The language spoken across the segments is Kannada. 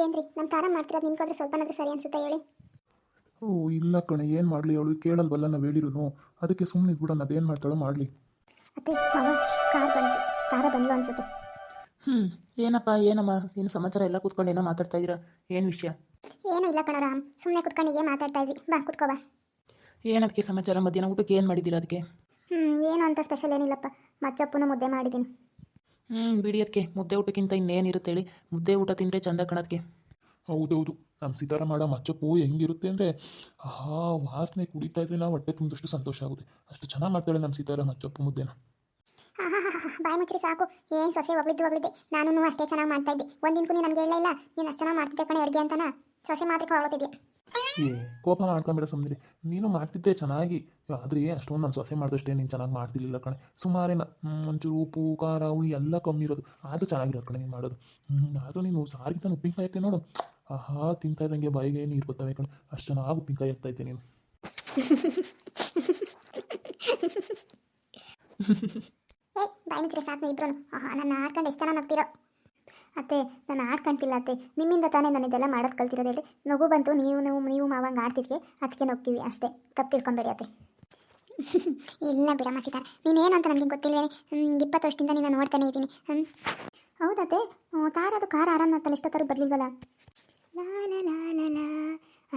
ಏನ್ರಿ ನಮ್ಮ ತಾರ ಮಾಡ್ತಿರೋದು ನಿಮ್ಗಾದ್ರೆ ಸ್ವಲ್ಪನಾದ್ರೂ ಸರಿ ಅನ್ಸುತ್ತಾ ಹೇಳಿ. ಓ ಇಲ್ಲ ಕಣೆ, ಏನು ಮಾಡಲಿ, ಅವಳು ಕೇಳಲ್ವಲ್ಲ ನಾವು ಹೇಳಿರು. ಅದಕ್ಕೆ ಸುಮ್ಮನೆ ಇದ್ಬಿಡೋಣ, ಅದೇನು ಮಾಡ್ತಾಳೋ ಮಾಡಲಿ. ಅತ್ತೆ ಮಾವ, ಕಾರ್ ಬಂತು, ತಾರ ಬಂದ್ಲು ಅನ್ಸುತ್ತೆ. ಏನಪ್ಪ ಏನಮ್ಮ, ಏನು ಸಮಾಚಾರ? ಎಲ್ಲ ಕೂತ್ಕೊಂಡು ಏನೋ ಮಾತಾಡ್ತಾ ಇದ್ದೀರಾ, ಏನು ವಿಷಯ? ಏನೂ ಇಲ್ಲ ಕಣ ರಾಮ್, ಸುಮ್ಮನೆ ಕುತ್ಕೊಂಡಿಗೆ ಮಾತಾಡ್ತಾ ಇದ್ವಿ. ಬಾ ಕುತ್ಕೋ ಬಾ. ಏನದಕ್ಕೆ ಸಮಾಚಾರ? ಮಧ್ಯಾಹ್ನ ಊಟಕ್ಕೆ ಏನು ಮಾಡಿದ್ದೀರಾ ಅದಕ್ಕೆ? ಏನು ಅಂತ ಸ್ಪೆಷಲ್ ಏನಿಲ್ಲಪ್ಪ, ಮಚ್ಚಪ್ಪನ ಮುದ್ದೆ ಮಾಡಿದ್ದೀನಿ. ಬಿಡಿ ಅದಕ್ಕೆ, ಮುದ್ದೆ ಊಟಕ್ಕಿಂತ ಇನ್ನೇನಿರುತ್ತೆ ಹೇಳಿ, ಮುದ್ದೆ ಊಟ ತಿಂದರೆ ಚಂದ ಕಣೋದಕ್ಕೆ. ಹೌದೌದು, ನಮ್ಮ ಸೀತಾರ ಮಾಡೋ ಮಚ್ಚಪ್ಪು ಹೆಂಗಿರುತ್ತೆ ಅಂದರೆ, ವಾಸನೆ ಕುಡಿತಾ ಇದ್ರೆ ನಾವು ಹೊಟ್ಟೆ ತುಂಬಿದಷ್ಟು ಸಂತೋಷ ಆಗುತ್ತೆ. ಅಷ್ಟು ಚೆನ್ನಾಗಿ ಮಾಡ್ತಾಳೆ ನಮ್ಮ ಸೀತಾರ ಮಚ್ಚಪ್ಪು ಮುದ್ದೆನ. ಬಾಯಿ ಮುಚ್ಚ್ರಿ ಸಾಕು. ಏನು ಸೊಸೆ ಹೊಗಳಿದ್ದೆ, ನಾನು ಅಷ್ಟೇ ಚೆನ್ನಾಗಿ ಮಾಡ್ತಾ ಇದ್ದೆ. ಒಂದಿನಕ್ಕೂ ನೀನು ನನಗೆ ಹೇಳಲೇ ಇಲ್ಲ, ನೀನು ಅಷ್ಟು ಚೆನ್ನಾಗಿ ಮಾಡ್ತಿದ್ದೆ ಕಣೆ ಅಡುಗೆ ಅಂತನಾ. ಸೊಸೆ ಮಾತ್ರ ಹೊಗಳತಿದ್ಯಾ. ಕೋಪ ಮಾಡ್ಕೊಂಬೇಡ ಸುಮ್ಮನೆ. ನೀನು ಮಾಡ್ತಿದ್ದೆ ಚೆನ್ನಾಗಿ, ಆದರೆ ಅಷ್ಟೊಂದು ನಾನು ಸೊಸೆ ಮಾಡಿದಷ್ಟೇ ನೀನು ಚೆನ್ನಾಗಿ ಮಾಡ್ತಿರ್ಲಿಲ್ಲ ಕಣೆ. ಸುಮಾರೇನ ಒಂಚೂರು ಉಪ್ಪು ಖಾರ ಹುಳಿ ಎಲ್ಲ ಕಮ್ಮಿ ಇರೋದು, ಆದರೂ ಚೆನ್ನಾಗಿರೋದು ಕಣೆ ನೀನು ಮಾಡೋದು. ಆದರೂ ನೀನು ಸಾರಿಗೆ ಉಪ್ಪಿನಕಾಯಿ ಹಾಕ್ತೆ ನೋಡು, ತಿಂತಾ ಇದ್ದಂಗೆ ಬಾಯಿಗೆ ನೀರು ಬರ್ತವೆ ಕಣೆ, ಅಷ್ಟು ಚೆನ್ನಾಗಿ ಉಪ್ಪಿನಕಾಯಿ ಹಾಕ್ತಾ ಇದ್ದೆ ನೀನು. ಬಾಯಿ ಮುಚ್ಚ್ರಿ ಸಾಕು ಇಬ್ರು. ನನ್ನ ಆಡ್ಕೊಂಡು ಎಷ್ಟು ಚೆನ್ನಾಗಿ ನಗ್ತಿರೋ. ಅತ್ತೆ ನಾನು ಆಡ್ಕೊಂತಿಲ್ಲ ಅತ್ತೆ, ನಿಮ್ಮಿಂದ ತಾನೇ ನಾನು ಇದೆಲ್ಲ ಮಾಡೋದು ಕಲ್ತಿರೋದು ಹೇಳಿ. ನಗು ಬಂತು, ನೀವು ಮಾವಂಗೆ ಆಡ್ತಿದ್ವಿ, ಅದಕ್ಕೆ ನಗ್ತೀವಿ ಅಷ್ಟೇ, ತಪ್ಪು ತಿಳ್ಕೊಂಬೇಡಿ ಅತ್ತೆ. ಇಲ್ಲ ಬಿಡಮ್ಮ ಸೀತಾರ, ನೀನೇನು ಅಂತ ನನಗೆ ಗೊತ್ತಿಲ್ವೇ. 20 ವರ್ಷದಿಂದ ನೀನು ನೋಡ್ತಾನೆ ಇದ್ದೀನಿ. ಹೌದತ್ತೆ, ತಾರದು ಕಾರ್ ಆರಾಮ ಅಂತಲ್ಲ, ಇಷ್ಟೊತ್ತರೂ ಬರಲಿಲ್ವಲ್ಲ. ಲಾಲ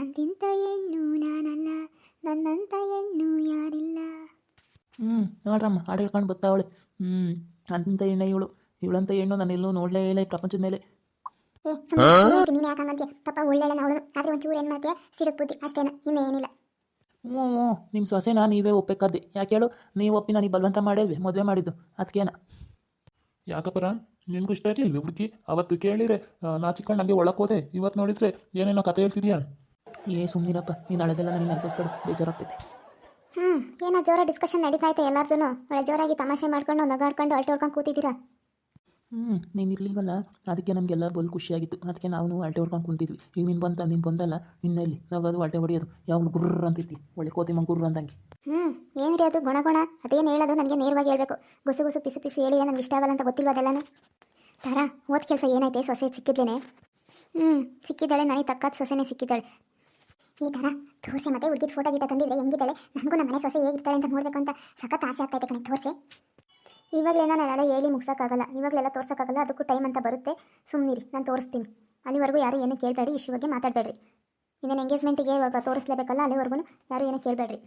ಅಂತಿಂತ ಹೆಣ್ಣು ನಾನಲ್ಲ, ನನ್ನಂತ ಹೆಣ್ಣು ಯಾರಿಲ್ಲ. ನೋಡ್ರಮ್ಮ, ಹಾಡು ಹೇಳ್ಕೊಂಡು ಬರ್ತಾವಳೆ. ಅಂತಿಂತ ಹೆಣ್ಣು ಇವಳಂತ ಹೆಣ್ಣು ನಾನು ಎಲ್ಲೂ ನೋಡಲೇ ಇಲ್ಲ ಈ ಪ್ರಪಂಚದ ಮೇಲೆ. ನೀನು ಯಾಕಂಗಂತೀಯ ಪಾಪ, ಒಳ್ಳೆಲ್ಲ ಅವಳು, ಆದರೆ ಒಂಚೂರು ಏನು ಮಾಡ್ತೀಯ, ಸಿಡುಕ್ ಬುದ್ಧಿ ಅಷ್ಟೇನ, ಇನ್ನೇನಿಲ್ಲ. ನಿಮ್ಮ ಸೊಸೆನಾ ನೀವೇ ಒಪ್ಪಬೇಕಾದ್ದೆ? ಯಾಕೆ ಹೇಳು, ನೀವು ಒಪ್ಪಿ ನನಗೆ ಬಲವಂತ ಮಾಡೇವಿ ಮದುವೆ ಮಾಡಿದ್ದು, ಅದಕ್ಕೇನ? ಯಾಕಪ್ಪರ, ನಿನಗೂ ಇಷ್ಟ ಇರಲಿಲ್ಲ ಹುಡುಗಿ? ಅವತ್ತು ಕೇಳಿದ್ರೆ ನಾಚಿಕೊಂಡು ಹಂಗೆ ಒಳಕ್ಕೆ ಹೋದೆ, ಇವತ್ತು ನೋಡಿದ್ರೆ ಏನೇನೋ ಕತೆ ಹೇಳ್ತಿದ್ಯಾ? ಸುಮ್ಮನಿರಪ್ಪ, ನೀನು ಅಳದೆಲ್ಲ ನನಗೆ ನೆನಪಿಸ್ಬೇಡ, ಬೇಜಾರಾಗ್ತೈತಿ. ಏನೋ ಜೋರ ಡಿಸ್ಕಷನ್ ನಡೀತಾ ಐತೆ ಎಲ್ಲಾರ್ದು. ಒಳ್ಳೆ ಜೋರಾಗಿ ತಮಾಷೆ ಮಾಡ್ಕೊಂಡು ನಗಾಡ್ಕೊಂಡು ಅಳ್ಟೆ ಹೊಡ್ಕೊಂಡು ಕೂತಿದ್ದೀರಾ. ನೀನು ಇರಲಿಲ್ವಲ್ಲ, ಅದಕ್ಕೆ ನಮಗೆಲ್ಲ ಬಲ್ ಖುಷಿಯಾಗಿತ್ತು, ಅದಕ್ಕೆ ನಾವು ಅಲ್ಟೆ ಹೊಡ್ಕೊಂಡು ಕುಂತಿದ್ವಿ. ಈಗ ನೀನು ಬಂದಲ್ಲ, ಇನ್ನೆಲ್ಲಿ ನಗೋದು ಅಲ್ಟೆ ಹೊಡಿಯೋದು, ಯಾವಾಗ ಗುರ್ರ ಅಂತಿರ್ತಿ, ಒಳ್ಳೆ ಕೋತಿ ಮಂಗ್ ಗುರ್ರ ಅಂದಂಗೆ. ಏನ್ರಿ ಅದು ಗುಣ ಅದೇನು ಹೇಳೋದು ನನಗೆ ನೇರವಾಗಿ ಹೇಳ್ಬೇಕು. ಗುಸು ಪಿಸಿ ಹೇಳಿದ್ರೆ ನನಗೆ ಇಷ್ಟ ಆಗಲ್ಲ ಅಂತ ಗೊತ್ತಿಲ್ವ ಅದೆಲ್ಲನೂ. ತಾರಾ, ಓದ್ ಕೆಲಸ ಏನೈತೆ, ಸೊಸೆ ಸಿಕ್ಕಿದ್ದೇನೆ? ಸಿಕ್ಕಿದ್ದಾಳೆ, ನನಗೆ ತಕ್ಕಾದ ಸೊಸೆನೇ ಸಿಕ್ಕಿದ್ದಾಳೆ. ಈ ಥರ ದೋಸೆ ಮತ್ತೆ ಹುಡುಗಿದ ಫೋಟೋ ಗಿಟ ತಂದಿದ್ರೆ ಹೆಂಗಿದ್ದಾಳೆ, ನನಗೂ ನಮ್ಮ ಮನೆ ಸೊಸೆ ಹೇಗಿರ್ತಾಳೆ ಅಂತ ನೋಡಬೇಕು ಅಂತ ಸಖತ್ ಆಸೆ ಆಗ್ತೈತೆ ಕಣೆ. ದೋಸೆ ಇವಾಗಲೇನೋ ನಾನೆಲ್ಲ ಹೇಳಿ ಮುಗ್ಸೋಕ್ಕಾಗಲ್ಲ, ಇವಾಗಲೆಲ್ಲ ತೋರ್ಸೋಕ್ಕಾಗಲ್ಲ, ಅದಕ್ಕೂ ಟೈಮ್ ಅಂತ ಬರುತ್ತೆ. ಸುಮ್ಮನಿರಿ, ನಾನು ತೋರಿಸ್ತೀನಿ. ಅಲ್ಲಿವರೆಗೂ ಯಾರು ಏನೂ ಕೇಳಬೇಡಿ, ಇಷ್ಟು ಬಗ್ಗೆ ಮಾತಾಡಬೇಡ್ರಿ. ಇನ್ನೇನು ಎಂಗೇಜ್ಮೆಂಟಿಗೆ ಇವಾಗ ತೋರಿಸ್ಲೇಬೇಕಲ್ಲ, ಅಲ್ಲಿವರೆಗೂ ಯಾರು ಏನೂ ಕೇಳಬೇಡ್ರಿ.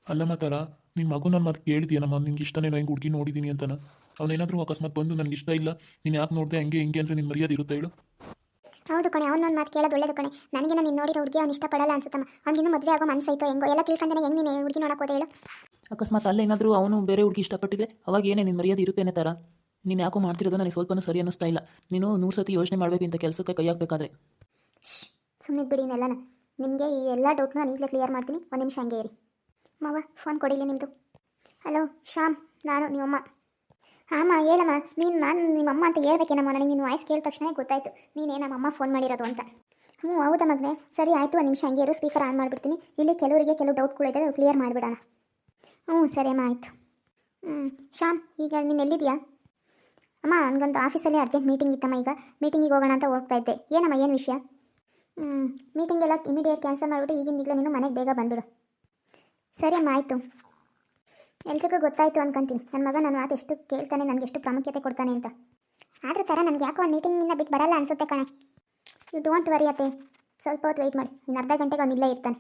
ಅಲ್ಲಮ್ಮ ತಾರ, ನಿಮ್ಮ ಮಗು ನನ್ನ ಮಾತು ಕೇಳಿದ್ಯೇನಮ್ಮ? ನಿಂಗೆ ಇಷ್ಟನೇ ಹೆಂಗೆ ಹುಡುಗಿ ನೋಡಿದ್ದೀನಿ ಅಂತನ? ಅವನೇನಾದರೂ ಅಕಸ್ಮಾತ್ ಬಂದು ನನಗೆ ಇಷ್ಟ ಇಲ್ಲ, ನೀನು ಯಾಕೆ ನೋಡಿದೆ ಹಂಗೆ ಹಿಂಗೆ ಅಂದರೆ ನಿನ್ನ ಮರ್ಯಾದೆ ಇರುತ್ತೆ ಹೇಳು? ಹೌದು ಕಣೆ, ಅವನೊಂದು ಮಾತು ಕೇಳೋದು ಒಳ್ಳೇದು ಕಣೆ. ನನಗೆ ನೀನು ನೋಡಿರೋ ಹುಡುಗಿ ಅವ್ನು ಇಷ್ಟಪಡಲ್ಲ ಅನ್ಸುತ್ತಮ್ಮ. ಅವ್ನಿಗಿನ್ನೂ ಮದುವೆ ಆಗೋ ಮನಸ್ಸೈತೋ ಹೆಂಗೋ ಎಲ್ಲ ತಿಳ್ಕೊಂಡೇ ಹೆಂಗೆ ನೀನು ಹುಡುಗಿ ನೋಡೋಕೆ ಹೋದೆ ಹೇಳು? ಅಕಸ್ಮಾತ್ ಅಲ್ಲೇನಾದರೂ ಅವನು ಬೇರೆ ಹುಡುಗಿ ಇಷ್ಟಪಟ್ಟಿದೆ, ಅವಾಗ ಏನೇ ನಿನ್ನ ಮರ್ಯಾದೆ ಇರುತ್ತೇನೆ ಥರ? ನೀನು ಯಾಕೋ ಮಾಡ್ತಿರೋದು ನನಗೆ ಸ್ವಲ್ಪನೂ ಸರಿ ಅನ್ನಿಸ್ತಾ ಇಲ್ಲ. ನೀನು 100 ಸತಿ ಯೋಚನೆ ಮಾಡಬೇಕು ಇಂಥ ಕೆಲಸಕ್ಕೆ ಕೈ ಹಾಕಬೇಕಾದ್ರೆ. ಸುಮ್ಮನೆ ಬಿಡಿ ಇನ್ನೆಲ್ಲನ. ನಿಮಗೆ ಈ ಎಲ್ಲ ಡೌಟ್ನ ನಾನು ಈಗಲೇ ಕ್ಲಿಯರ್ ಮಾಡ್ತೀನಿ, ಒಂದು ನಿಮಿಷ ಹಂಗೆ ಇರಿ. ಮಾವ ಫೋನ್ ಕೊಡಿಲ್ಲ ನಿಮ್ಮದು. ಹಲೋ ಶ್ಯಾಮ್, ನಾನು ನಿಮ್ಮಮ್ಮ. ಹಾಂ ಹೇಳಮ್ಮ, ನಾನು ನಿಮ್ಮಮ್ಮ ಅಂತ ಹೇಳ್ಬೇಕೇನಮ್ಮ? ನನಗೆ ನಿನ್ನ ವಾಯ್ಸ್ ಕೇಳಿದ ತಕ್ಷಣ ಗೊತ್ತಾಯಿತು ನೀನೇ ನಮ್ಮಮ್ಮ ಫೋನ್ ಮಾಡಿರೋದು ಅಂತ. ಹೌದಾ ಮಗನೇ, ಸರಿ ಆಯಿತು, ಒಂದು ನಿಮಿಷ ಹಂಗೆ ಇರು, ಸ್ಪೀಕರ್ ಆನ್ ಮಾಡಿಬಿಡ್ತೀನಿ. ಇಲ್ಲಿ ಕೆಲವರಿಗೆ ಕೆಲವು ಡೌಟ್ಗಳಿದ್ದಾವೆ, ಕ್ಲಿಯರ್ ಮಾಡಿಬಿಡೋಣ. ಸರಿ ಅಮ್ಮ, ಆಯಿತು. ಶ್ಯಾಮ್, ಈಗ ನೀನು ಎಲ್ಲಿದೆಯಾ? ಅಮ್ಮ, ನನಗೊಂದು ಆಫೀಸಲ್ಲಿ ಅರ್ಜೆಂಟ್ ಮೀಟಿಂಗ್ ಇತ್ತಮ್ಮ, ಈಗ ಮೀಟಿಂಗಿಗೆ ಹೋಗೋಣ ಅಂತ ಹೋಗ್ತಾ ಇದ್ದೆ. ಏನಮ್ಮ, ಏನು ವಿಷಯ? ಮೀಟಿಂಗ್ ಎಲ್ಲ ಇಮಿಡಿಯೇಟ್ ಕ್ಯಾನ್ಸಲ್ ಮಾಡಿಬಿಟ್ಟು ಈಗಿಂದೀಗಲೇ ನೀನು ಮನೆಗೆ ಬೇಗ ಬಂದುಬಿಡು. ಸರಿ ಅಮ್ಮ, ಆಯಿತು. ಎಲ್ರಿಗೂ ಗೊತ್ತಾಯಿತು ಅನ್ಕೊಂತೀನಿ, ನನ್ನ ಮಗ ನನ್ನ ಮಾತು ಎಷ್ಟು ಕೇಳ್ತಾನೆ, ನನಗೆ ಎಷ್ಟು ಪ್ರಾಮುಖ್ಯತೆ ಕೊಡ್ತಾನೆ ಅಂತ. ಆದರೂ ಥರ ನನಗೆ ಯಾಕೋ ಆ ಮೀಟಿಂಗಿಂದ ಬಿಟ್ಟು ಬರಲ್ಲ ಅನಿಸುತ್ತೆ ಕಣೆ. ಯು ಡೋಂಟ್ ವರಿ ಅತ್ತೆ, ಸ್ವಲ್ಪ ಹೊತ್ತು ವೆಯ್ಟ್ ಮಾಡಿ, ಇನ್ನು ಅರ್ಧ ಗಂಟೆಗೆ ಅವ್ನು ಇಲ್ಲೇ ಇರ್ತಾನೆ.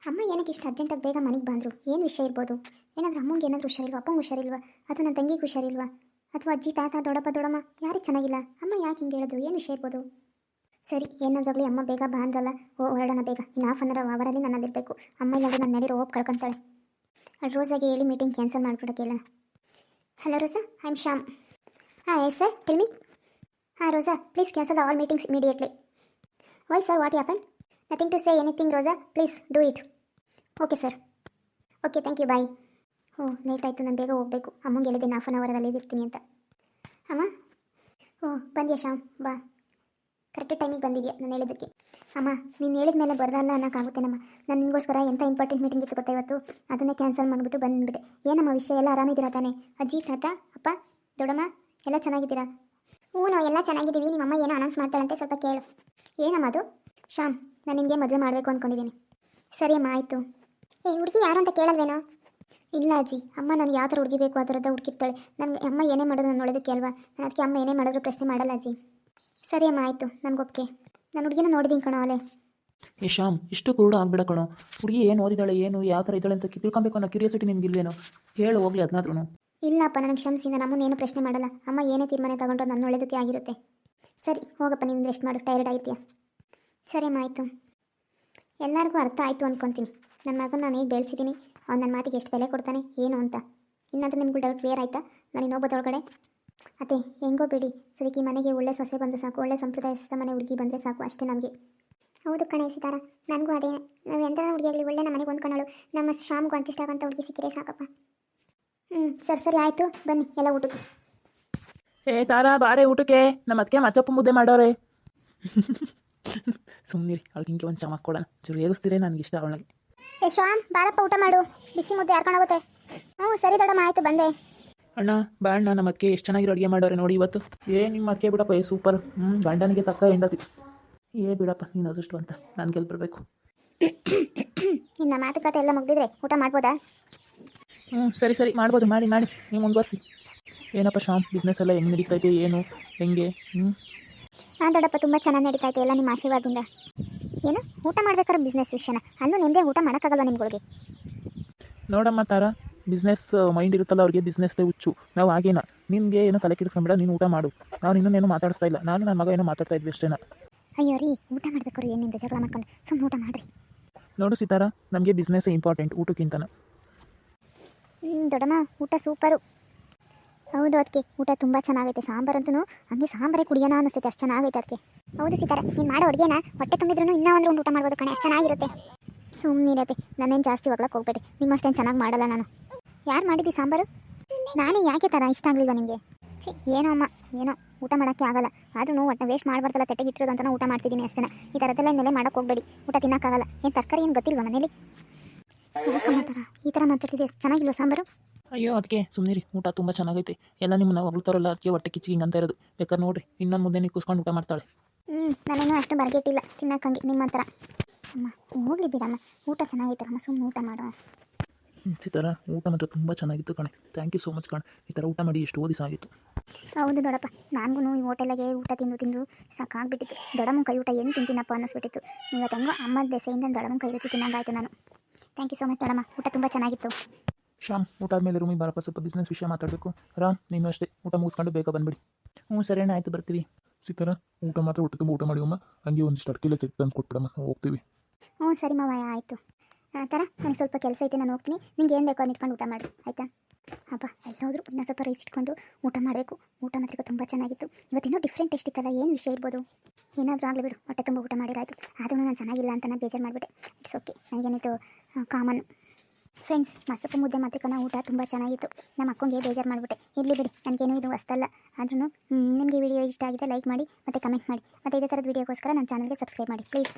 ಅಮ್ಮ ಏನಕ್ಕೆ ಇಷ್ಟು ಅರ್ಜೆಂಟಾಗಿ ಬೇಗ ಮನೆಗೆ ಬಂದರು? ಏನು ವಿಷಯ ಇರ್ಬೋದು? ಏನಾದರೂ ಅಮ್ಮಂಗೆ ಏನಾದರೂ ಹುಷಾರಿಲ್ವಾ, ಅಪ್ಪಂಗೆ ಹುಷಾರಿಲ್ವಾ, ಅಥವಾ ನನ್ನ ತಂಗಿಗೆ ಹುಷಾರಿಲ್ವಾ, ಅಥವಾ ಅಜ್ಜಿ ತಾತ ದೊಡ್ಡಮ್ಮ ಯಾರಿಗೆ ಚೆನ್ನಾಗಿಲ್ಲ? ಅಮ್ಮ ಯಾಕೆ ಹಿಂಗೆ ಹೇಳಿದ್ರು? ಏನು ವಿಷಯ ಇರ್ಬೋದು? ಸರಿ, ಏನಾದ್ರಾಗಲಿ ಅಮ್ಮ ಬೇಗ ಬಾ ಅಂದ್ರಲ್ಲ, ಹೊರಡೋಣ ಬೇಗ. ಇನ್ನು ಹಾಫ್ ಆನ್ ಅವರಲ್ಲಿ ನನ್ನಲ್ಲಿರಬೇಕು. ಅಮ್ಮ ಇಲ್ಲಾಂದ್ರೆ ನನ್ನ ಮೇಲೆ ಹೋಗಿ ಕಳ್ಕೊತಾಳೆ. ರೋಸಾಗೆ ಹೇಳಿ ಮೀಟಿಂಗ್ ಕ್ಯಾನ್ಸಲ್ ಮಾಡಿಬಿಡೋಕೆ ಹೇಳೋಣ. Hello Rosa, I am Shyam. Yes sir, tell me. Rosa, please cancel all meetings immediately. Why sir, what happen? Nothing to say anything Rosa, please do it. Okay sir. Okay, thank you, bye. Late ಆಯಿತು, ನಾನು ಬೇಗ ಹೋಗಬೇಕು. ಅಮ್ಮಂಗೆ ಹೇಳಿದ್ದೇನೆ ಹಾಫ್ ಆನ್ ಅವರಲ್ಲಿ ಇರ್ತೀನಿ ಅಂತ. ಅಮ್ಮ, ಬಂದ್ಯಾ ಶ್ಯಾಮ್, ಬಾ. ಕರೆಕ್ಟ್ ಟೈಮಿಗೆ ಬಂದಿದೆಯಾ ನಾನು ಹೇಳಿದ್ದಕ್ಕೆ. ಅಮ್ಮ, ನೀನು ಹೇಳಿದ ಮೇಲೆ ಬರಲ್ಲ ಅನ್ನೋಕ್ಕಾಗುತ್ತೇನಮ್ಮ. ನಾನು ನಿಮಗೋಸ್ಕರ ಎಂಥ ಇಂಪಾರ್ಟೆಂಟ್ ಮೀಟಿಂಗ್ ಇತ್ತು ಗೊತ್ತಾ ಇವತ್ತು, ಅದನ್ನೇ ಕ್ಯಾನ್ಸಲ್ ಮಾಡಿಬಿಟ್ಟು ಬಂದುಬಿಟ್ಟೆ. ಏನಮ್ಮ ವಿಷಯ, ಎಲ್ಲ ಆರಾಮಿದ್ದೀರಾ ತಾನೇ? ಅಜ್ಜಿ ತಾತ ಅಪ್ಪ ದೊಡ್ಡಮ್ಮ ಎಲ್ಲ ಚೆನ್ನಾಗಿದ್ದೀರಾ? ಹ್ಞೂ ನಾವು ಎಲ್ಲ ಚೆನ್ನಾಗಿದ್ದೀವಿ. ನಿಮ್ಮಮ್ಮ ಏನೋ ಅನೌನ್ಸ್ ಮಾಡ್ತಾಳಂತೆ, ಸ್ವಲ್ಪ ಕೇಳು. ಏನಮ್ಮ ಅದು? ಶ್ಯಾಮ್, ನಾನು ನಿಮಗೆ ಮದುವೆ ಮಾಡಬೇಕು ಅಂದ್ಕೊಂಡಿದ್ದೀನಿ. ಸರಿ ಅಮ್ಮ, ಆಯಿತು. ಹುಡುಗಿ ಯಾರು ಅಂತ ಕೇಳಲ್ವೇನೋ? ಇಲ್ಲ ಅಜ್ಜಿ, ಅಮ್ಮ ನನಗೆ ಯಾವ ಥರ ಹುಡುಗಿ ಬೇಕು ಆ ಥರದ ಹುಡುಕಿರ್ತಾಳೆ. ನನಗೆ ಅಮ್ಮ ಏನೇ ಮಾಡೋದು ನಾನು ನೋಡೋದಕ್ಕೆ ಅಲ್ವಾ, ನಾನು ಅದಕ್ಕೆ ಅಮ್ಮ ಏನೇ ಮಾಡಿದ್ರು ಪ್ರಶ್ನೆ ಮಾಡಲ್ಲ ಅಜ್ಜಿ. ಸರಿ ಅಮ್ಮ, ಆಯಿತು, ನನಗೆ ಒಪ್ಪಿಗೆ. ನಾನು ಹುಡುಗಿನ ನೋಡಿದ್ದೀನಿ ಕಣೋ ಅಲ್ಲೇ. ಏ ಶ್ಯಾಮ್, ಇಷ್ಟು ಕುರುಡು ಆಗ್ಬಿಡ ಕಣೋ. ಹುಡುಗಿ ಏನು ಓದಿದಾಳೆ, ಏನು ಯಾವ ಥರ ಇದ್ದಾಳೆ ಅಂತ ತಿಳ್ಕೊಬೇಕು ಅನ್ನೋ ಕ್ಯೂರಿಯಾಸಿಟಿ ನಿಮ್ಗಿಲ್ವೇನೋ? ಹೇಳು ಹೋಗ್ಲಿ ಅದನ್ನಾದ್ರೂ. ಇಲ್ಲಪ್ಪ, ನನಗೆ ಕ್ಷಮಿಸಿ, ನಾನು ಅಮ್ಮನೇನು ಪ್ರಶ್ನೆ ಮಾಡಲ್ಲ. ಅಮ್ಮ ಏನೇ ತೀರ್ಮಾನ ತಗೊಂಡ್ರು ನನ್ನ ಒಳ್ಳೇದಕ್ಕೆ ಆಗಿರುತ್ತೆ. ಸರಿ ಹೋಗಪ್ಪ, ನೀನು ರೆಸ್ಟ್ ಮಾಡು, ಟೈರ್ಡ್ ಆಗಿರ್ತೀಯ. ಸರಿ ಅಮ್ಮ, ಆಯಿತು. ಎಲ್ಲರಿಗೂ ಅರ್ಥ ಆಯಿತು ಅಂದ್ಕೊತೀನಿ. ನನ್ನ ಮಗನ ನಾನು ಹೇಗೆ ಬೆಳೆಸಿದ್ದೀನಿ, ಅವ್ನು ನನ್ನ ಮಾತಿಗೆ ಎಷ್ಟು ಬೆಲೆ ಕೊಡ್ತಾನೆ ಏನು ಅಂತ. ಇನ್ನಂತೂ ನಿಮ್ಗೆ ಡೌಟ್ ಕ್ಲಿಯರ್ ಆಯಿತಾ? ನಾನು ಇನ್ನೊಬ್ಬದೊಳಗಡೆ ಅತ್ತೆ ಹೆಂಗೋ ಬಿಡಿ, ಸದ್ಯಕ್ಕೆ ಈ ಮನೆಗೆ ಒಳ್ಳೆ ಸೊಸೆ ಬಂದರೆ ಸಾಕು, ಒಳ್ಳೆ ಸಂಪ್ರದಾಯಸ್ಥ ಮನೆ ಹುಡುಗಿ ಬಂದರೆ ಸಾಕು, ಅಷ್ಟೇ ನಮಗೆ. ಹೌದು ಕಣೆ ಸಿತಾರ, ನನಗೂ ಅದೇ. ನಾವು ಎಂಥ ಹುಡುಗಿಯಾಗಲಿ ಒಳ್ಳೆ ನಮ್ಮ ಮನೆಗೆ ಹೊಂದ್ಕೊಳ್ಳೋಳು, ನಮ್ಮ ಶ್ಯಾಮ್ಗೂ ಅಡ್ಜಸ್ಟ್ ಆಗೋಂಥ ಹುಡುಗಿ ಸಿಕ್ಕಿರೇ ಸಾಕಪ್ಪ. ಸರಿ ಆಯಿತು, ಬನ್ನಿ ಎಲ್ಲ ಊಟಕ್ಕೆ. ಏ ತಾರಾ, ಬಾರೆ ಊಟಕ್ಕೆ. ನಮ್ಮ ಅದಕ್ಕೆ ಮಚ್ಚಪ್ಪ ಮುದ್ದೆ ಮಾಡೋರೆ. ಸುಮ್ಮನಿರಿ, ಅವ್ಳಿಗೆ ಹಿಂಗೆ ಒಂದು ಚಮಕ್ ಕೊಡೋಣ. ಚೂರು ಹೇಗಿಸ್ತೀರೇ, ನನಗೆ ಇಷ್ಟ ಅವಳಿಗೆ. ಶ್ಯಾಮ್, ಬಾರಪ್ಪ ಊಟ ಮಾಡು, ಬಿಸಿ ಮುದ್ದೆ ಯಾರ್ಕೊಂಡೋಗುತ್ತೆ. ಸರಿ ದೊಡ್ಡಮ್ಮ, ಆಯಿತು ಬಂದೆ. ಅಣ್ಣ ಬಾ ಅಣ್ಣ, ನಮ್ಮ ಅದಕ್ಕೆ ಎಷ್ಟು ಚೆನ್ನಾಗಿರೋ ಅಡುಗೆ ಮಾಡೋರೆ ನೋಡಿ ಇವತ್ತು. ನಿಮ್ಮ ಅದಕ್ಕೆ ಬಿಡಪ್ಪ, ಸೂಪರ್. ಗಂಡನಿಗೆ ತಕ್ಕ ಹೆಂಡತಿ. ಬಿಡಪ್ಪ, ನೀನು ಅದಷ್ಟು ಅಂತ ನಾನು ಗೆಲ್ ಬರಬೇಕು. ಇನ್ನು ಮಾತುಕತೆ ಎಲ್ಲ ಮುಗಿದಿದ್ರೆ ಊಟ ಮಾಡ್ಬೋದಾ? ಸರಿ ಮಾಡ್ಬೋದು, ಮಾಡಿ ನೀವು ಮುಂದುವರಿಸಿ. ಏನಪ್ಪ ಶ್ಯಾಮ್, ಬಿಸ್ನೆಸ್ ಎಲ್ಲ ಹೆಂಗೆ ನಡೀತೈತೆ, ಏನು ಹೆಂಗೆ? ದೊಡ್ಡಪ್ಪ ತುಂಬ ಚೆನ್ನಾಗಿ ನಡೀತಾ ಇದೆ, ಎಲ್ಲ ನಿಮ್ಮ ಆಶೀರ್ವಾದದಿಂದ. ಏನು ಊಟ ಮಾಡ್ಬೇಕಾದ್ರೆ ಬಿಸ್ನೆಸ್ ವಿಷಯನ? ಅಲ್ಲೂ ನಿಮ್ಮದೇ ಊಟ ಮಾಡೋಕ್ಕಾಗಲ್ಲ ನಿಮ್ಗಳಿಗೆ. ನೋಡಮ್ಮ ತಾರಾ, ಬಿಸ್ನೆಸ್ ಮೈಂಡ್ ಇರುತ್ತಲ್ಲ ಅವ್ರಿಗೆ, ಬಿಸ್ನೆಸ್ದೇ ಹುಚ್ಚು. ನಾವು ಹಾಗೇನ, ನಿನಗೆ ಏನೋ ತಲೆ ಕೆಡಿಸ್ಕೊಂಬಿಡ, ನೀನು ಊಟ ಮಾಡು. ನಾವು ಇನ್ನೊಂದೇನು ಮಾತಾಡಿಸ್ತಾ ಇಲ್ಲ, ನಾನು ನನ್ನ ಮಗ ಏನೋ ಮಾತಾಡ್ತಾ ಇದ್ವಿ ಅಷ್ಟೇನ. ಅಯ್ಯೋ ರೀ, ಊಟ ಮಾಡ್ಬೇಕಾದ್ರೆ ಏನಿಂದ ಜಗಳ ಮಾಡ್ಕೊಂಡು ಸುಮ್ಮನೆ ಊಟ ಮಾಡಿರಿ. ನೋಡು ಸಿತಾರಾ, ನಮಗೆ ಬಿಸ್ನೆಸ್ಸೇ ಇಂಪಾರ್ಟೆಂಟ್ ಊಟಕ್ಕಿಂತನ. ದೊಡ್ಡಮ್ಮ ಊಟ ಸೂಪರು. ಹೌದು, ಅದಕ್ಕೆ ಊಟ ತುಂಬ ಚೆನ್ನಾಗೈತೆ. ಸಾಂಬಾರಂತೂ ಹಂಗೆ ಸಾಂಬಾರೇ ಕುಡಿಯೋಣ ಅನ್ನಿಸ್ತೈತೆ, ಅಷ್ಟು ಚೆನ್ನಾಗೈತೆ ಅದಕ್ಕೆ. ಹೌದು ಸಿತಾರ, ನೀನು ಮಾಡೋ ಅಡುಗೆನ ಹೊಟ್ಟೆ ತುಂಬಿದ್ರೂ ಇನ್ನೂ ಒಂದು ಊಟ ಮಾಡ್ಬೋದು ಕಣೆ, ಅಷ್ಟು ಚೆನ್ನಾಗಿರುತ್ತೆ. ಸುಮ್ಮನಿರತ್ತೆ, ನಾನೇನು ಜಾಸ್ತಿ ಹೊಗಳಕ್ಕೆ ಹೋಗ್ಬೇಡಿ. ನಿಮ್ಮಷ್ಟೇನು ಚೆನ್ನಾಗಿ ಮಾಡಲ್ಲ ನಾನು. ಯಾರು ಮಾಡಿದ್ದಿ ಸಾಂಬಾರು? ನಾನೇ. ಯಾಕೆ ಥರ ಇಷ್ಟ ಆಗಲಿಲ್ವ ನಿಮಗೆ? ಏನೋ ಅಮ್ಮ, ಏನೋ ಊಟ ಮಾಡೋಕ್ಕೆ ಆಗಲ್ಲ. ಆದ್ರೂ ಹೊಟ್ಟೆ ವೇಸ್ಟ್ ಮಾಡಬಾರ್ದಲ್ಲ, ತೆಟ್ಟೆಗೆ ಇಟ್ಟಿರೋದು ಅಂತ ಊಟ ಮಾಡ್ತಿದ್ದೀನಿ ಅಷ್ಟೇ. ಈ ಥರದ್ದೆಲ್ಲ ಇನ್ನೆಲ್ಲ ಮಾಡೋಕ್ಕೆ ಹೋಗ್ಬೇಡಿ, ಊಟ ತಿನ್ನೋಕ್ಕಾಗಲ್ಲ. ಏನು ತರಕಾರಿ ಏನು ಗೊತ್ತಿಲ್ವ ಮನೇಲಿ? ಯಾಕಮ್ಮ ಥರ ಈ ಥರ ಮಾತಾಡ್ತಿದ್ದೆ? ಚೆನ್ನಾಗಿಲ್ವ ಸಾಂಬಾರು? ಅಯ್ಯೋ ಅದಕ್ಕೆ ಸುಮ್ಮನಿರಿ, ಊಟ ತುಂಬ ಚೆನ್ನಾಗೈತೆ. ಎಲ್ಲ ನಿಮ್ಮನ್ನ ಹೊಗಳ್ತಾರಲ್ಲ, ಅದಕ್ಕೆ ಹೊಟ್ಟೆ ಕಿಚ್ಚಿ ಹಿಂಗಂತ ಇರೋದು. ಬೇಕಾದ್ರೆ ನೋಡಿರಿ, ಇನ್ನೊಂದು ಮುದ್ದೆ ನೀವು ಕೂಸ್ಕೊಂಡು ಊಟ ಮಾಡ್ತಾಳೆ. ನಾನೇನೋ ಅಷ್ಟು ಬರ್ಗೆಟ್ಟಿಲ್ಲ ತಿನ್ನಕ್ಕಂಗೆ ನಿಮ್ಮ ಹತ್ರ. ಅಮ್ಮ ಹೋಗ್ಲಿ ಬಿಡಮ್ಮ, ಊಟ ಚೆನ್ನಾಗೈತಮ್ಮ, ಸುಮ್ಮನೆ ಊಟ ಮಾಡೋ. ಸಿತಾರ, ಊಟ ಮಾತ್ರ ತುಂಬ ಚೆನ್ನಾಗಿತ್ತು ಕಣೆ. ಥ್ಯಾಂಕ್ ಯು ಸೋ ಮಚ್ ಕಣೆ. ಈ ಥರ ಊಟ ಮಾಡಿ ಎಷ್ಟೋ ದಿವಸ ಆಗಿತ್ತು. ಹೌದು ದೊಡ್ಡಪ್ಪ, ನನಗೂ ಈ ಹೋಟೆಲ್ಗೆ ಊಟ ತಿಂದು ಸಾಕಾಗ್ಬಿಟ್ಟಿತ್ತು. ದೊಡ್ಡಮ್ಮನ ಕೈ ಊಟ ಏನು ತಿಂತೀನಪ್ಪ ಅನ್ನಿಸ್ಬಿಟ್ಟಿತ್ತು. ಇವತ್ತು ಹೆಂಗೋ ಅಮ್ಮನ ದೆಸೆಯಿಂದ ದೊಡ್ಡಮ್ಮನ ಕೈ ರುಚಿ ತಿನ್ನಂಗಾಯ್ತು ನಾನು. ಥ್ಯಾಂಕ್ ಯು ಸೋ ಮಚ್ ದೊಡ್ಡಮ್ಮ, ಊಟ ತುಂಬ ಚೆನ್ನಾಗಿತ್ತು. ಶ್ಯಾಮ್, ಊಟ ಆದಮೇಲೆ ರೂಮಿಗೆ ಬಾರಪ್ಪ, ಸ್ವಲ್ಪ ಬಿಸ್ನೆಸ್ ವಿಷಯ ಮಾತಾಡಬೇಕು. ರಾಮ್, ನೀನು ಅಷ್ಟೇ ಊಟ ಮುಗಿಸ್ಕೊಂಡು ಬೇಗ ಬಂದುಬಿಡಿ. ಸರಿ ಅಣ್ಣ, ಆಯಿತು, ಬರ್ತೀವಿ. ಸಿತಾರ, ಊಟ ಮಾತ್ರ ಹೊಟ್ಟೆ ತುಂಬ ಊಟ ಮಾಡಿವಮ್ಮ. ಹಂಗೆ ಒಂದಿಷ್ಟು ಅಡ್ಕೆಲ್ಲ ಕೆಟ್ಟು ತಂದು ಕೊಟ್ಬಿಡಮ್ಮ, ಹೋಗ್ತೀವಿ. ಸರಿ ಮಾವ, ಆಯಿತು. ಥರ ನನಗೆ ಸ್ವಲ್ಪ ಕೆಲಸ ಐತೆ, ನಾನು ಹೋಗ್ತೀನಿ. ನಿಂಗೆ ಏನು ಬೇಕೋ ಅದನ್ನ ಇಟ್ಕೊಂಡು ಊಟ ಮಾಡಿ, ಆಯಿತಾ? ಹಬ್ಬ ಎಲ್ಲೋದ್ರು ಇನ್ನೂ ಸ್ವಲ್ಪ ರೈಸ್ ಇಟ್ಕೊಂಡು ಊಟ ಮಾಡಬೇಕು. ಊಟ ಮಾತ್ರ ತುಂಬ ಚೆನ್ನಾಗಿತ್ತು. ಇವತ್ತೇನೋ ಡಿಫ್ರೆಂಟ್ ಟೇಸ್ಟ್ ಇತ್ತಲ್ಲ, ಏನು ವಿಷಯ ಇರ್ಬೋದು? ಏನಾದರೂ ಆಗಲಿ ಬಿಡು, ಹೊಟ್ಟೆ ತುಂಬ ಊಟ ಮಾಡಿರಾಯಿತು. ಆದ್ರೂ ನಾನು ಚೆನ್ನಾಗಿಲ್ಲ ಅಂತ ನಾನು ಬೇಜಾರು ಮಾಡಿಬಿಟ್ಟೆ. ಇಟ್ಸ್ ಓಕೆ, ನನಗೇನಿತ್ತು ಕಾಮನ್. ಫ್ರೆಂಡ್ಸ್, ಮಸಪ್ಪು ಮುದ್ದೆ ಮಾತ್ರಕ್ಕನ ಊಟ ತುಂಬ ಚೆನ್ನಾಗಿತ್ತು. ನಮ್ಮ ಅಕ್ಕಂಗೆ ಬೇಜಾರು ಮಾಡಿಬಿಟ್ಟೆ. ಇರಲಿ ಬಿಡಿ, ನನಗೇನು ಇದು ಹೊಸ್ತಲ್ಲ. ಆದ್ರೂ ನಿಮಗೆ ವಿಡಿಯೋ ಇಷ್ಟ ಆಗಿದೆ ಲೈಕ್ ಮಾಡಿ ಮತ್ತು ಕಮೆಂಟ್ ಮಾಡಿ. ಮತ್ತು ಇದೇ ಥರದ ವೀಡಿಯೋಗೋಸ್ಕರ ನನ್ನ ಚಾನಲ್ಗೆ ಸಬ್ಸ್ಕ್ರೈಬ್ ಮಾಡಿ ಪ್ಲೀಸ್.